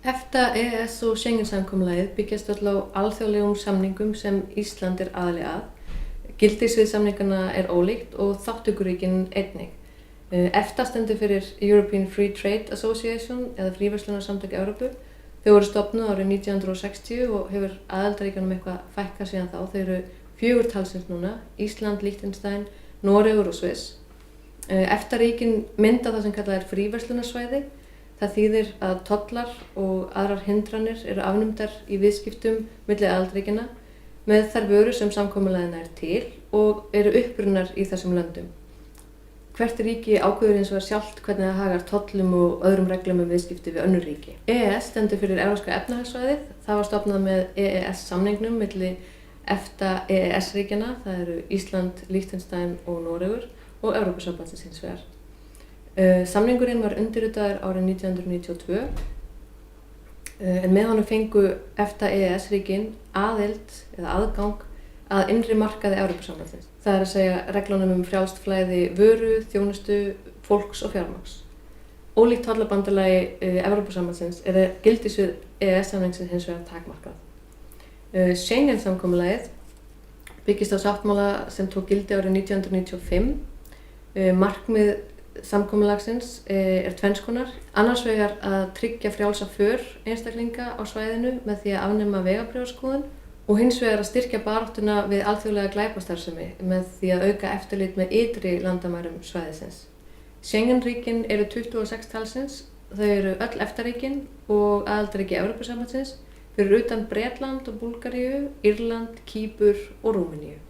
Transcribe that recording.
EFTA, EES og Schengen-samkomulagið byggjast öll á alþjóðlegum samningum sem Ísland aðili að. Gildissvið samninganna ólíkt og þátttökuríkin einnig. EFTA stendur fyrir European Free Trade Association eða Fríverslunarsamtök Evrópu. Þau voru stofnuð árið 1960 og hefur aðildarríkjunum eitthvað fækkað síðan þá. Þau eru 4 talsins núna: Ísland, Liechtenstein, Noregur og Sviss. EFTA-ríkin mynda það sem kallað fríverslunarsvæði. Það þýðir að tollar og aðrar hindranir eru afnumdar í viðskiptum milli aðildarríkjanna með þær vörur sem samkomulagið nær til og eru upprunnar í þessum löndum. Hvert ríki ákveður hins vegar sjálft hvernig það hagar tollum og öðrum reglum viðskipti við önnur ríki. EES stendur fyrir Evrópska efnahagssvæðið. Það var stofnað með EES-samningnum milli EFTA-EES-ríkjanna. Það eru Ísland, Liechtenstein og Noregur og Evrópusambandsins hins vegar. Samningurinn var undirritaður árið 1992 en með honum fengu EFTA-EES-ríkin aðgang að innri markaði Evrópusambandsins. Það að segja reglunum frjálst flæði vöru, þjónustu, fólks og fjármagns. Ólíkt tollabandalagi Evrópusambandsins gildissvið EES-samningsins hins vegar takmarkað. Schengen-samkomulagið byggist á sáttmála sem tók gildi árið 1995. Markmið samkomulagsins tvenns konar. Annars vegar að tryggja frjálsa för einstaklinga á svæðinu með því að afnema vegabréfaskoðun og hins vegar að styrkja baráttuna við alþjóðlega glæpastarfsemi með því að auka eftirlit með ytri landamærum svæðisins. Schengen-ríkin eru 26 talsins. Þau eru öll EFTA-ríkin og aðildarríki Evrópusambandsins fyrir utan Bretland og Búlgaríu, Írland, Kýpur og Rúmeníu.